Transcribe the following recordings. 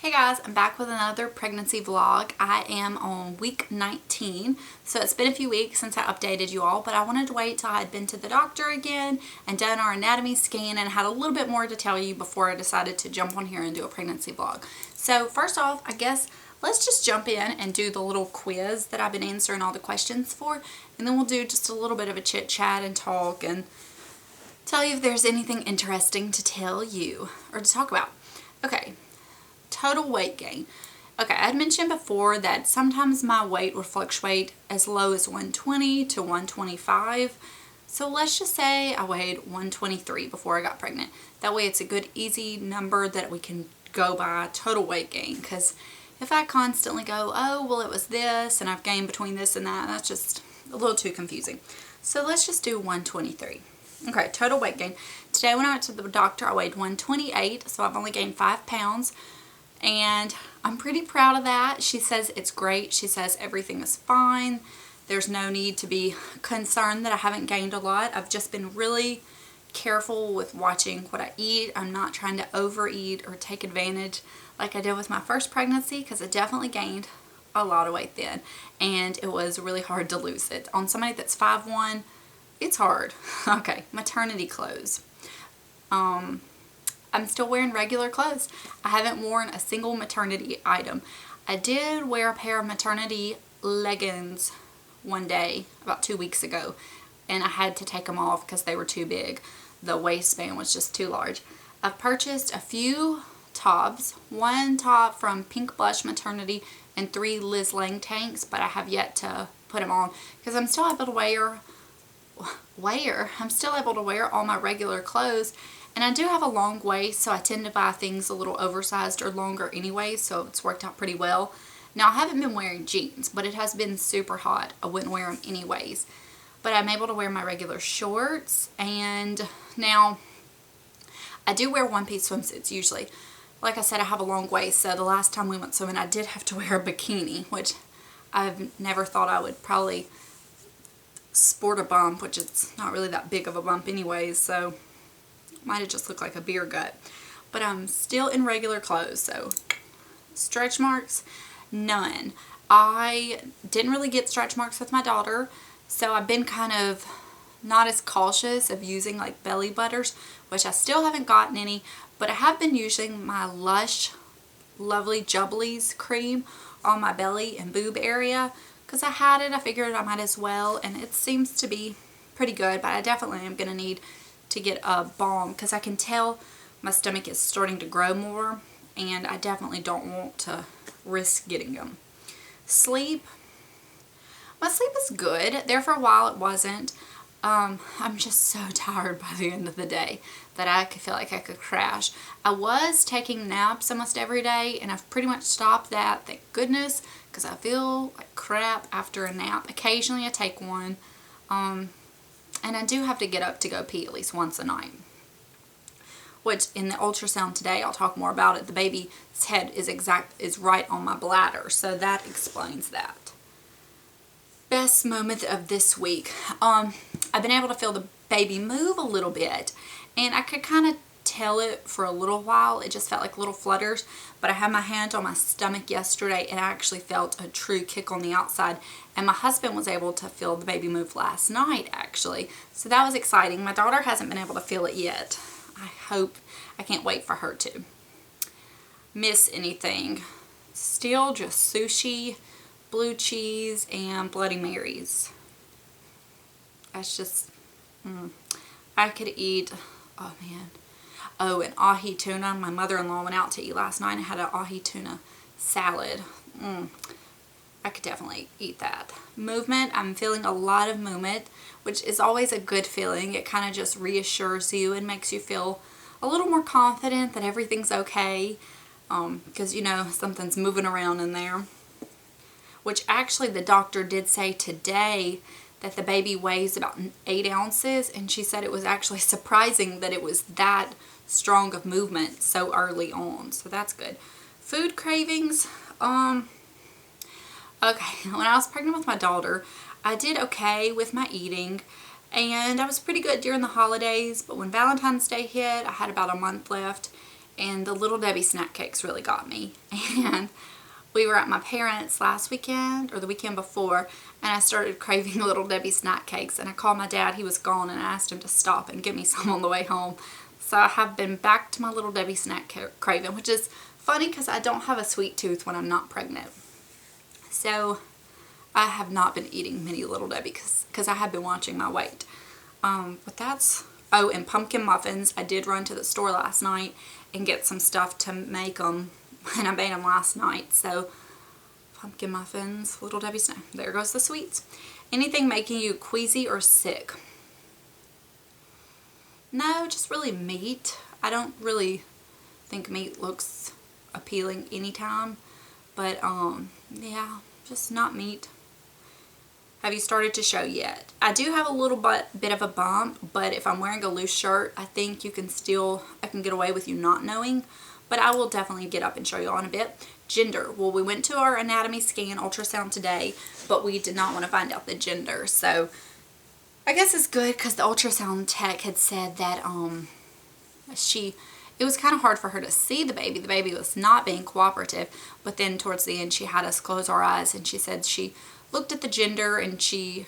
Hey guys, I'm back with another pregnancy vlog. I am on week 19, so it's been a few weeks since I updated you all, but I wanted to wait till I had been to the doctor again and done our anatomy scan and had a little bit more to tell you before I decided to jump on here and do a pregnancy vlog. So first off, I guess let's just jump in and do the little quiz that I've been answering all the questions for, and then we'll do just a little bit of a chit chat and talk and tell you if there's anything interesting to tell you or to talk about. Okay. Total weight gain. Okay, I had mentioned before that sometimes my weight would fluctuate as low as 120 to 125. So let's just say I weighed 123 before I got pregnant. That way it's a good easy number that we can go by, total weight gain. Because if I constantly go, oh, well it was this and I've gained between this and that, that's just a little too confusing. So let's just do 123. Okay, total weight gain. Today when I went to the doctor, I weighed 128, so I've only gained 5 pounds. And I'm pretty proud of that. She says it's great. She says everything is fine. There's no need to be concerned that I haven't gained a lot. I've just been really careful with watching what I eat. I'm not trying to overeat or take advantage like I did with my first pregnancy, because I definitely gained a lot of weight then. And it was really hard to lose it. On somebody that's 5'1", it's hard. Okay, maternity clothes. I'm still wearing regular clothes. I haven't worn a single maternity item. I did wear a pair of maternity leggings one day about 2 weeks ago, and I had to take them off because they were too big. The waistband was just too large. I've purchased a few tops, one top from Pink Blush Maternity and 3 Liz Lang tanks, but I have yet to put them on because I'm still able to wear all my regular clothes. And I do have a long waist, so I tend to buy things a little oversized or longer anyway, so it's worked out pretty well. Now, I haven't been wearing jeans, but it has been super hot. I wouldn't wear them anyways. But I'm able to wear my regular shorts, and now I do wear one-piece swimsuits usually. Like I said, I have a long waist, so the last time we went swimming, I did have to wear a bikini, which I've never thought I would probably sport a bump, which it's not really that big of a bump anyways, so might have just looked like a beer gut. But I'm still in regular clothes, so stretch marks, none. I didn't really get stretch marks with my daughter, so I've been kind of not as cautious of using like belly butters, which I still haven't gotten any, but I have been using my Lush Lovely Jubblies cream on my belly and boob area because I had it. I figured I might as well, and it seems to be pretty good, but I definitely am going to need to get a balm because I can tell my stomach is starting to grow more, and I definitely don't want to risk getting them. Sleep. My sleep is good. There for a while it wasn't. I'm just so tired by the end of the day that I could feel like I could crash. I was taking naps almost every day, and I've pretty much stopped that, thank goodness, because I feel like crap after a nap. Occasionally I take one. And I do have to get up to go pee at least once a night. Which in the ultrasound today, I'll talk more about it. The baby's head is right on my bladder, so that explains that. Best moment of this week. I've been able to feel the baby move a little bit, and I could kind of tell it for a little while. It just felt like little flutters, but I had my hand on my stomach yesterday and I actually felt a true kick on the outside, and my husband was able to feel the baby move last night actually, so that was exciting. My daughter hasn't been able to feel it yet. I can't wait for her to. Miss anything? Still just sushi, blue cheese, and Bloody Marys. That's just I could eat, oh man. Oh, and ahi tuna. My mother-in-law went out to eat last night and had an ahi tuna salad. I could definitely eat that. Movement. I'm feeling a lot of movement, which is always a good feeling. It kind of just reassures you and makes you feel a little more confident that everything's okay, because you know something's moving around in there. Which actually the doctor did say today that the baby weighs about 8 ounces, and she said it was actually surprising that it was that strong of movement so early on, so that's good. Food cravings. Okay, when I was pregnant with my daughter, I did okay with my eating, and I was pretty good during the holidays, but when Valentine's Day hit, I had about a month left, and the Little Debbie snack cakes really got me. And we were at my parents' last weekend or the weekend before, and I started craving Little Debbie snack cakes, and I called my dad. He was gone, and I asked him to stop and get me some on the way home. So I have been back to my Little Debbie snack craving, which is funny because I don't have a sweet tooth when I'm not pregnant. So I have not been eating many Little Debbie because I have been watching my weight. But that's, oh, and pumpkin muffins. I did run to the store last night and get some stuff to make them, and I made them last night. So pumpkin muffins, Little Debbie snack. There goes the sweets. Anything making you queasy or sick? No, just really meat. I don't really think meat looks appealing anytime, but yeah, just not meat. Have you started to show yet? I do have a little bit of a bump, but if I'm wearing a loose shirt, I think I can get away with you not knowing, but I will definitely get up and show you all in a bit. Gender. Well, we went to our anatomy scan ultrasound today, but we did not want to find out the gender, so I guess it's good because the ultrasound tech had said that it was kind of hard for her to see the baby. The baby was not being cooperative, but then towards the end she had us close our eyes, and she said she looked at the gender and she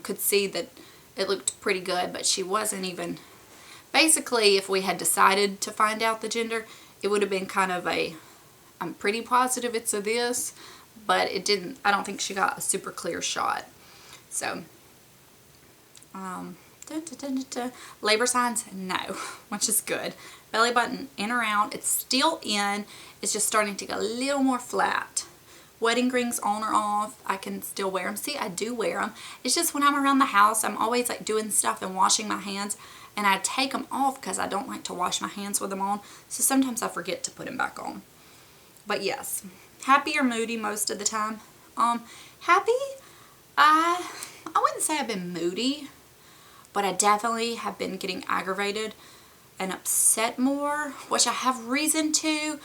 could see that it looked pretty good, but she wasn't even, basically if we had decided to find out the gender, it would have been kind of I'm pretty positive it's a this, but it didn't, I don't think she got a super clear shot. So labor signs, no, which is good. Belly button in or out, it's still in, it's just starting to get a little more flat. Wedding rings on or off, I can still wear them. See, I do wear them. It's just when I'm around the house, I'm always like doing stuff and washing my hands, and I take them off because I don't like to wash my hands with them on, so sometimes I forget to put them back on. But yes, happy or moody most of the time. Happy, I wouldn't say I've been moody, but I definitely have been getting aggravated and upset more, which I have reason to.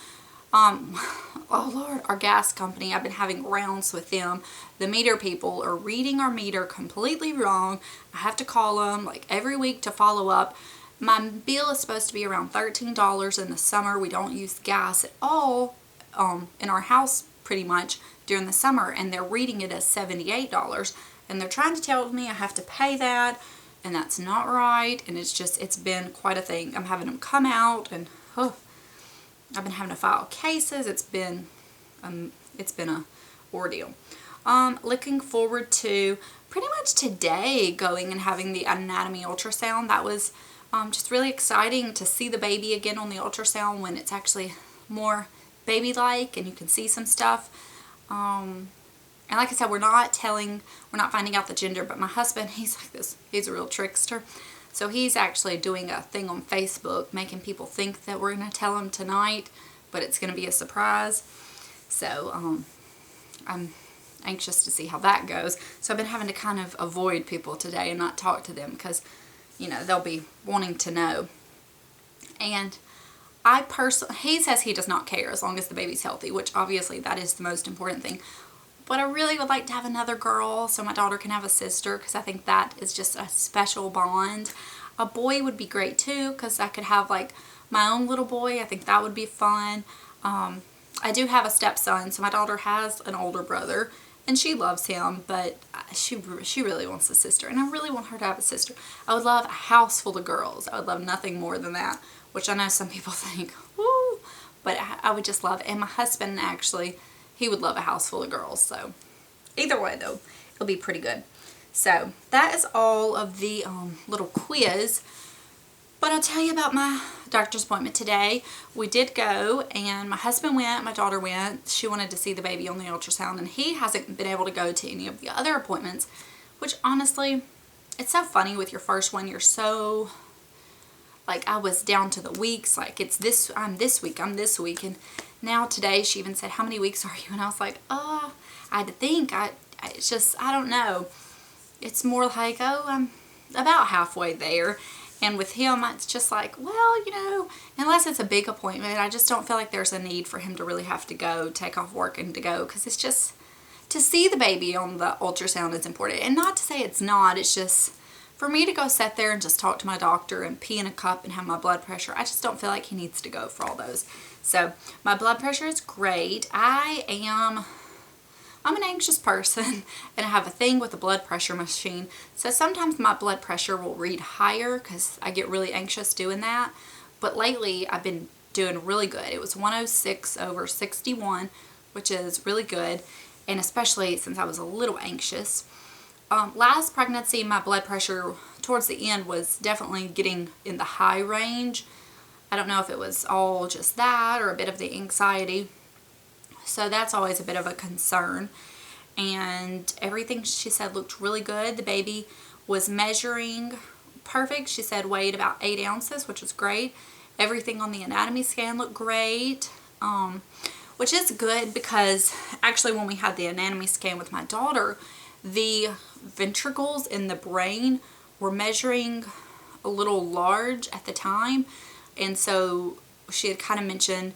Oh Lord, our gas company, I've been having rounds with them. The meter people are reading our meter completely wrong. I have to call them like every week to follow up. My bill is supposed to be around $13 in the summer. We don't use gas at all in our house pretty much during the summer, and they're reading it as $78, and they're trying to tell me I have to pay that, and that's not right, and it's been quite a thing. I'm having them come out, and I've been having to file cases. It's been a ordeal. Looking forward to pretty much today going and having the anatomy ultrasound. That was just really exciting to see the baby again on the ultrasound when it's actually more baby-like and you can see some stuff. And like I said, we're not finding out the gender, but my husband, he's like this, he's a real trickster. So he's actually doing a thing on Facebook making people think that we're going to tell him tonight, but it's going to be a surprise. So I'm anxious to see how that goes. So I've been having to kind of avoid people today and not talk to them because, you know, they'll be wanting to know. And he says he does not care as long as the baby's healthy, which obviously that is the most important thing. But I really would like to have another girl so my daughter can have a sister, because I think that is just a special bond. A boy would be great too, because I could have like my own little boy. I think that would be fun. I do have a stepson, so my daughter has an older brother, and she loves him, but she really wants a sister, and I really want her to have a sister. I would love a house full of girls. I would love nothing more than that, which I know some people think, woo, but I would just love it. And my husband actually, he would love a house full of girls. So either way though, it'll be pretty good. So that is all of the little quiz. But I'll tell you about my doctor's appointment today. We did go, and my husband went, my daughter went. She wanted to see the baby on the ultrasound, and he hasn't been able to go to any of the other appointments, which honestly, it's so funny with your first one. You're so, like, I was down to the weeks, like I'm this week, and now today she even said, how many weeks are you? And I was like, I had to think, it's just, I don't know. It's more like, I'm about halfway there. And with him, it's just like, well, you know, unless it's a big appointment, I just don't feel like there's a need for him to really have to go, take off work and to go, because it's just, to see the baby on the ultrasound is important. And not to say it's not, it's just, for me to go sit there and just talk to my doctor and pee in a cup and have my blood pressure, I just don't feel like he needs to go for all those. So my blood pressure is great. I'm an anxious person and I have a thing with the blood pressure machine. So sometimes my blood pressure will read higher because I get really anxious doing that. But lately I've been doing really good. It was 106/61, which is really good. And especially since I was a little anxious. Last pregnancy, my blood pressure towards the end was definitely getting in the high range. I don't know if it was all just that or a bit of the anxiety. So that's always a bit of a concern. And everything she said looked really good. The baby was measuring perfect. She said weighed about 8 ounces, which was great. Everything on the anatomy scan looked great. Which is good because actually when we had the anatomy scan with my daughter, the ventricles in the brain were measuring a little large at the time. And so she had kind of mentioned,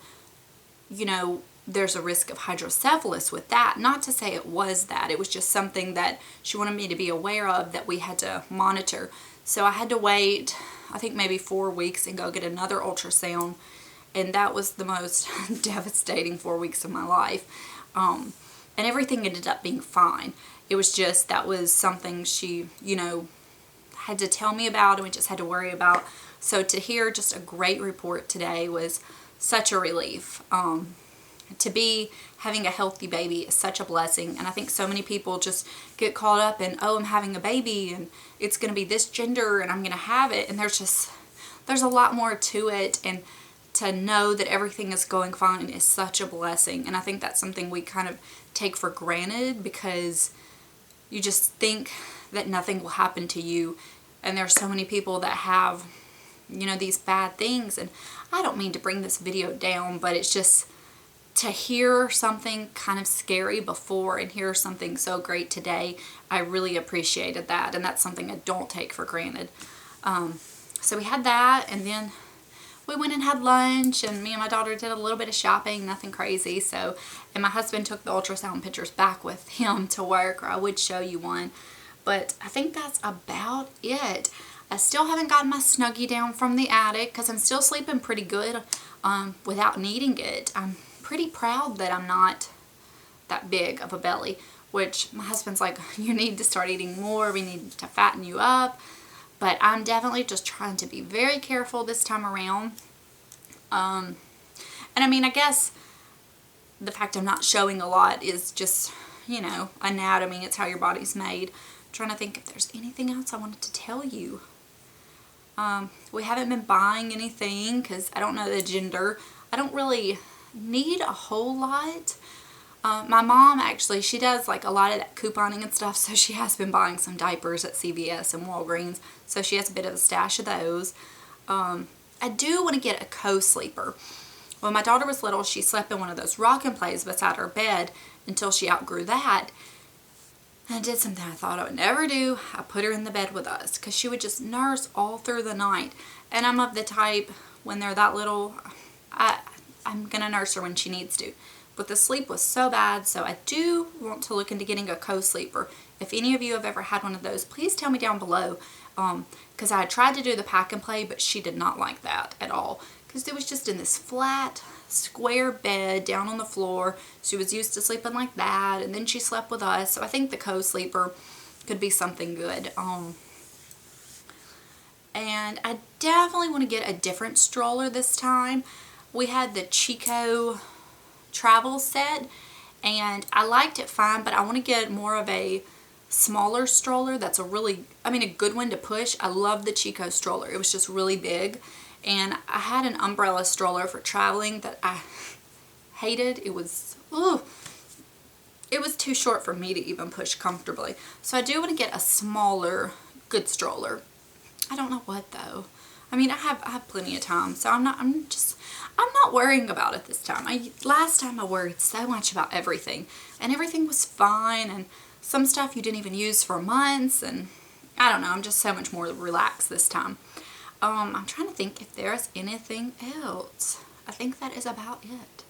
you know, there's a risk of hydrocephalus with that. Not to say it was that. It was just something that she wanted me to be aware of that we had to monitor. So I had to wait, I think maybe 4 weeks and go get another ultrasound. And that was the most devastating 4 weeks of my life. And everything ended up being fine. It was just, that was something she, you know, had to tell me about and we just had to worry about. So to hear just a great report today was such a relief. To be having a healthy baby is such a blessing. And I think so many people just get caught up in, oh, I'm having a baby and it's going to be this gender and I'm going to have it. And there's a lot more to it. And to know that everything is going fine is such a blessing. And I think that's something we kind of take for granted because you just think that nothing will happen to you. And there's so many people that have, you know, these bad things. And I don't mean to bring this video down, but it's just to hear something kind of scary before and hear something so great today. I really appreciated that. And that's something I don't take for granted. So we had that, and then we went and had lunch, and me and my daughter did a little bit of shopping, nothing crazy. So, and my husband took the ultrasound pictures back with him to work, or I would show you one. But I think that's about it. I still haven't gotten my Snuggie down from the attic because I'm still sleeping pretty good without needing it. I'm pretty proud that I'm not that big of a belly, which my husband's like, you need to start eating more. We need to fatten you up. But I'm definitely just trying to be very careful this time around. And I mean, I guess the fact I'm not showing a lot is just, you know, anatomy. It's how your body's made. I'm trying to think if there's anything else I wanted to tell you. We haven't been buying anything because I don't know the gender. I don't really need a whole lot. My mom actually, she does like a lot of that couponing and stuff, so she has been buying some diapers at CVS and Walgreens, so she has a bit of a stash of those. I do want to get a co-sleeper. When my daughter was little, she slept in one of those rock and plays beside her bed until she outgrew that. And I did something I thought I would never do. I put her in the bed with us because she would just nurse all through the night. And I'm of the type, when they're that little, I'm going to nurse her when she needs to. But the sleep was so bad, so I do want to look into getting a co-sleeper. If any of you have ever had one of those, please tell me down below. Because I tried to do the pack and play, but she did not like that at all. Because it was just in this flat, square bed down on the floor. She was used to sleeping like that, and then she slept with us. So I think the co-sleeper could be something good. And I definitely want to get a different stroller this time. We had the Chico travel set and I liked it fine, but I want to get more of a smaller stroller that's a good one to push. I love the Chico stroller. It was just really big, and I had an umbrella stroller for traveling that I hated. It was too short for me to even push comfortably. So I do want to get a smaller good stroller. I don't know what though. I mean, I have plenty of time, so I'm not worrying about it this time. Last time I worried so much about everything, and everything was fine, and some stuff you didn't even use for months, and I don't know, I'm just so much more relaxed this time. I'm trying to think if there's anything else. I think that is about it.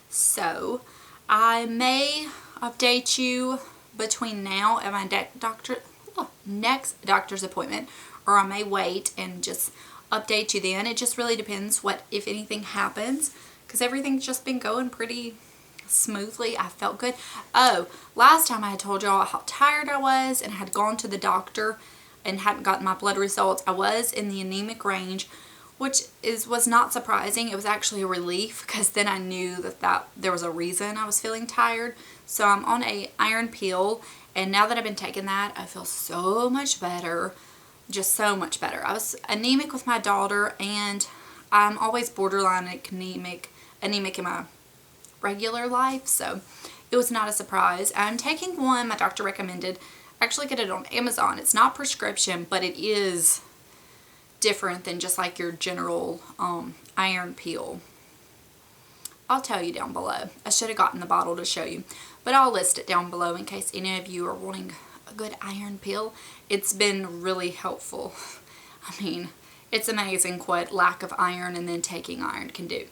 So, I may update you between now and my doctor. Oh, next doctor's appointment, or I may wait and just update you then. It just really depends what, if anything, happens, because everything's just been going pretty smoothly. I felt good. Oh, last time I had told y'all how tired I was and had gone to the doctor and hadn't gotten my blood results. I was in the anemic range, which was not surprising. It was actually a relief, because then I knew that there was a reason I was feeling tired. So I'm on a iron pill, and now that I've been taking that, I feel so much better. Just so much better. I was anemic with my daughter, and I'm always borderline anemic in my regular life, so it was not a surprise. I'm taking one my doctor recommended. I actually get it on Amazon. It's not prescription, but it is different than just like your general iron pill. I'll tell you down below. I should have gotten the bottle to show you, but I'll list it down below in case any of you are wanting a good iron pill. It's been really helpful. I mean, it's amazing what lack of iron and then taking iron can do.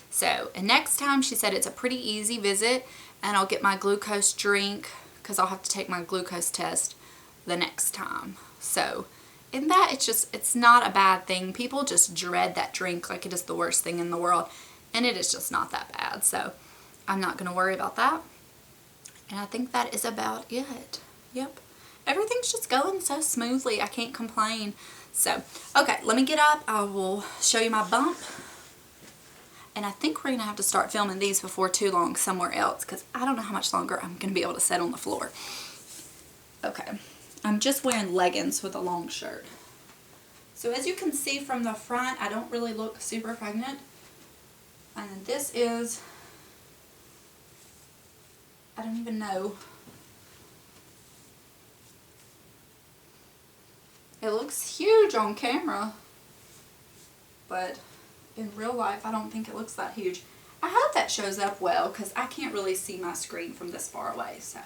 So, and next time she said it's a pretty easy visit, and I'll get my glucose drink, because I'll have to take my glucose test the next time. So, in that, it's not a bad thing. People just dread that drink like it is the worst thing in the world, and it is just not that bad. So, I'm not going to worry about that. And I think that is about it. Yep. Everything's just going so smoothly. I can't complain. So, okay, let me get up. I will show you my bump. And I think we're going to have to start filming these before too long somewhere else, because I don't know how much longer I'm going to be able to sit on the floor. Okay, I'm just wearing leggings with a long shirt. So as you can see from the front, I don't really look super pregnant. And this is, I don't even know. It looks huge on camera, but in real life, I don't think it looks that huge. I hope that shows up well, because I can't really see my screen from this far away. So,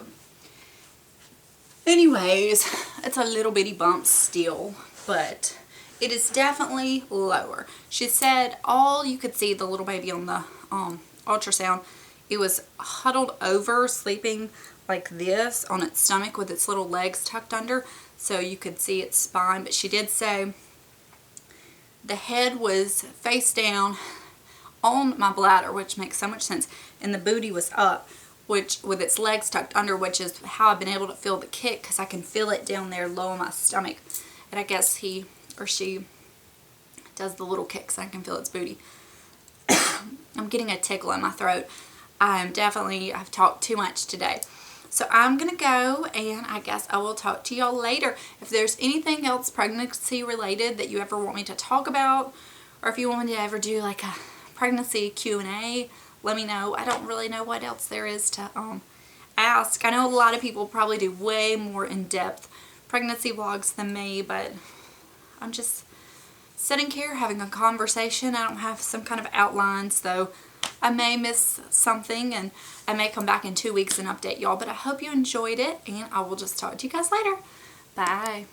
anyways, it's a little bitty bump still, but it is definitely lower. She said all you could see the little baby on the ultrasound, it was huddled over, sleeping like this on its stomach with its little legs tucked under, so you could see its spine. But she did say the head was face down on my bladder, which makes so much sense, and the booty was up, which with its legs tucked under, which is how I've been able to feel the kick, because I can feel it down there low on my stomach. And I guess he or she does the little kicks, and I can feel its booty. I'm getting a tickle in my throat. I've talked too much today. So I'm going to go, and I guess I will talk to y'all later. If there's anything else pregnancy related that you ever want me to talk about, or if you want me to ever do like a pregnancy Q&A, let me know. I don't really know what else there is to ask. I know a lot of people probably do way more in-depth pregnancy vlogs than me, but I'm just sitting here having a conversation. I don't have some kind of outline, so I may miss something, and I may come back in 2 weeks and update y'all, but I hope you enjoyed it, and I will just talk to you guys later. Bye.